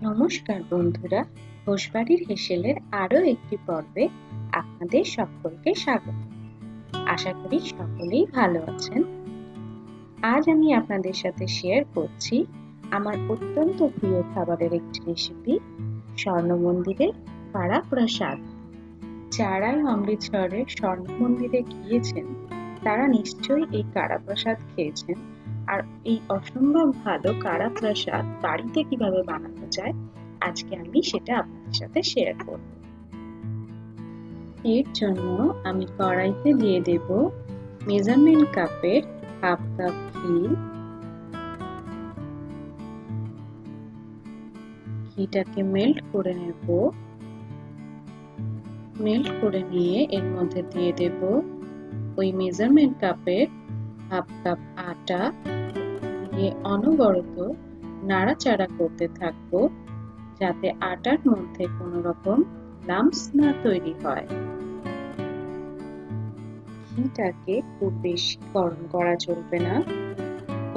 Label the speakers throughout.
Speaker 1: নমস্কার বন্ধুরা, ঘোষ বাড়ির হেসেলের আরো একটি পর্বে আপনাদের সকলকে স্বাগত। আশা করি সকলেই ভালো আছেন। আজ আমি আপনাদের সাথে শেয়ার করছি আমার অত্যন্ত প্রিয় খাবারের একটি রেসিপি, স্বর্ণ মন্দিরের কাড়া প্রসাদ। যারাই অমৃতসরের স্বর্ণ মন্দিরে গিয়েছেন তারা নিশ্চয়ই এই কাড়া প্রসাদ খেয়েছেন। আর এই অসম্ভব ভালো কাড়া প্রসাদ বাড়িতে কিভাবে বানানো যায় আজকে আমি সেটা আপনাদের সাথে শেয়ার করব। এর জন্য আমি কড়াইতে দিয়ে দেব মেজারমেন্ট কাপের হাফ কাপ ঘি। ঘিটাকে মেল্ট করে নেব। মেল্ট করে নিয়ে এর মধ্যে দিয়ে দেব ওই মেজারমেন্ট কাপের হাফ কাপ আটা। দিয়ে অনবরত নাড়াচাড়া করতে থাকবো যাতে আটার মধ্যে কোনো রকম লাম্পস না তৈরি হয়। ঘিটাকে খুব বেশি গরম করা চলবে না।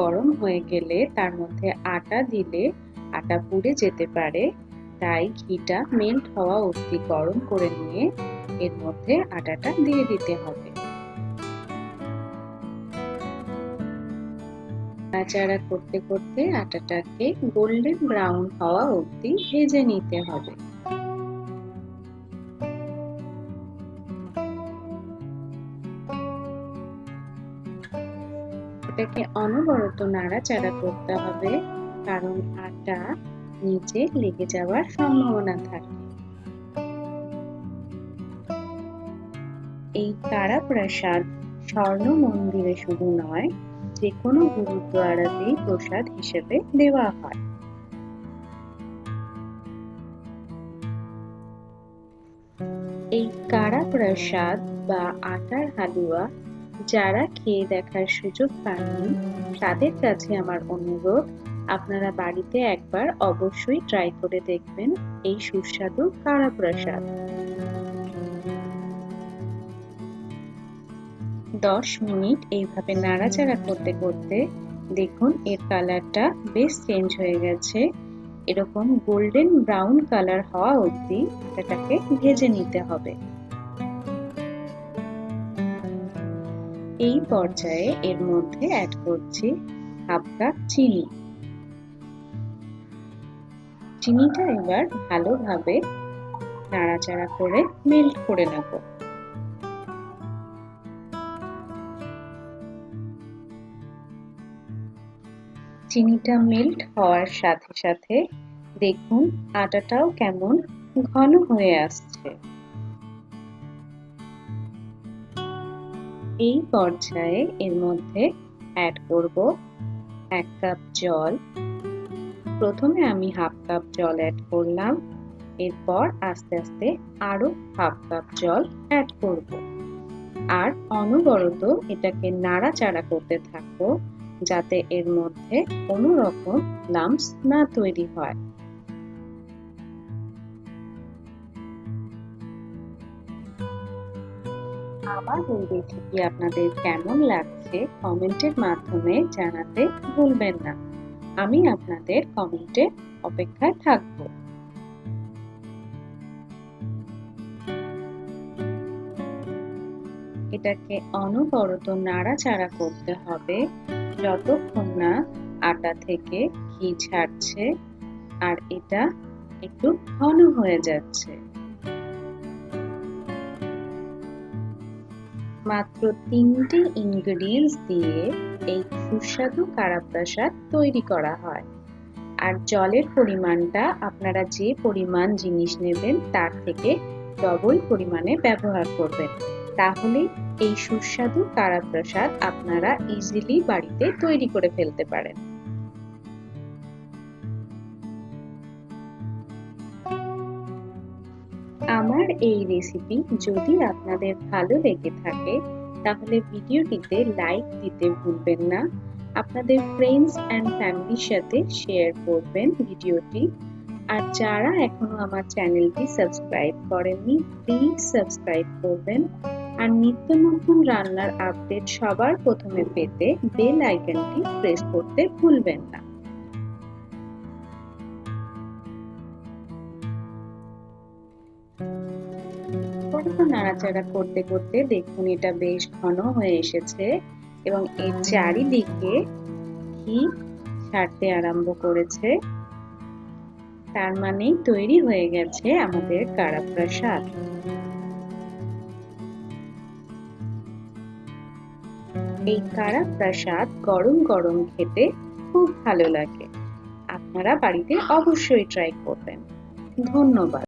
Speaker 1: গরম হয়ে গেলে তার মধ্যে আটা দিলে আটা পুড়ে যেতে পারে, তাই ঘিটা মেল্ট হওয়া অবধি গরম করে নিয়ে এর মধ্যে আটাটা দিয়ে দিতে হবে। নাড়াচাড়া করতে করতে আটাটাকে গোল্ডেন ব্রাউন হওয়া অবধি ভেজে নিতে হবে। এটাকে অনবরত নাড়াচাড়া করতে হবে, কারণ আটা নিচে লেগে যাওয়ার সম্ভাবনা থাকে। এই কাড়া প্রসাদ স্বর্ণ মন্দিরে শুধু নয়, যে কোনো গুরুদ্বারাতেই প্রসাদ হিসেবে দেওয়া হয়। এই কাড়া প্রসাদ বা আটার হালুয়া যারা খেয়ে দেখার সুযোগ পাননি তাদের কাছে আমার অনুরোধ, আপনারা বাড়িতে একবার অবশ্যই ট্রাই করে দেখবেন এই সুস্বাদু কাড়া প্রসাদ। 10 মিনিট এইভাবে নাড়াচাড়া করতে করতে দেখুন এর কালারটা বেশ চেঞ্জ হয়ে গেছে। এরকম গোল্ডেন ব্রাউন কালার হওয়া অবধি এটাকে ভেজে নিতে হবে। এই পর্যায়ে এর মধ্যে অ্যাড করছি হাফ কাপ চিনি। চিনিটা এবার ভালোভাবে নাড়াচাড়া করে মেল্ট করে নেব। চিনিটা মেল্ট হওয়ার সাথে সাথে দেখুন আটাটাও কেমন ঘন হয়ে আসছে। এই পর্যায়ে এর মধ্যে অ্যাড করব 1 কাপ জল। প্রথমে আমি হাফ কাপ জল অ্যাড করলাম, এরপর আস্তে আস্তে আরো হাফ কাপ জল অ্যাড করব। আর অনবরত এটাকে নাড়াচাড়া করতে থাকবো যাতে এর মধ্যে কোনো রকম লাম্পস না তৈরি হয়। আমার এই রেসিপি আপনাদের কেমন লাগছে কমেন্টের মাধ্যমে জানাতে ভুলবেন না। আমি আপনাদের কমেন্টের অপেক্ষায় থাকব। এটাকে অনবরত নাড়াচাড়া করতে হবে যতক্ষণ না আটা থেকে ঘি ছাড়ছে আর এটা একটু ঘন হয়ে যাচ্ছে। মাত্র 3টি ইনগ্রেডিয়েন্টস দিয়ে এই সুস্বাদু কাড়া প্রসাদ তৈরি করা হয়। আর জলের পরিমাণটা আপনারা যে পরিমাণ জিনিস নেবেন তার থেকে ডবল পরিমাণে ব্যবহার করবেন, তাহলে এই সুস্বাদু কাড়া প্রসাদ আপনারা ইজিলি বাড়িতে তৈরি করে ফেলতে পারেন। আমার এই রেসিপি যদি আপনাদের ভালো লেগে থাকে তাহলে ভিডিওটিতে লাইক দিতে ভুলবেন না। আপনাদের ফ্রেন্ডস এন্ড ফ্যামিলির সাথে শেয়ার করবেন ভিডিওটি। আর যারা এখনো আমার চ্যানেলটি সাবস্ক্রাইব করেননি প্লিজ সাবস্ক্রাইব করবেন। আর নিত্য নতুন রান্নার আপডেট সবার প্রথমে পেতে বেল আইকনটি প্রেস করতে ভুলবেন না। একটু নাড়াচাড়া করতে করতে দেখুন এটা বেশ ঘন হয়ে এসেছে এবং এর চারিদিকে ঘি ছাড়তে আরম্ভ করেছে। তার মানে তৈরি হয়ে গেছে আমাদের কাড়া প্রসাদ। এই কাড়া প্রসাদ গরম গরম খেতে খুব ভালো লাগে। আপনারা বাড়িতে অবশ্যই ট্রাই করবেন। ধন্যবাদ।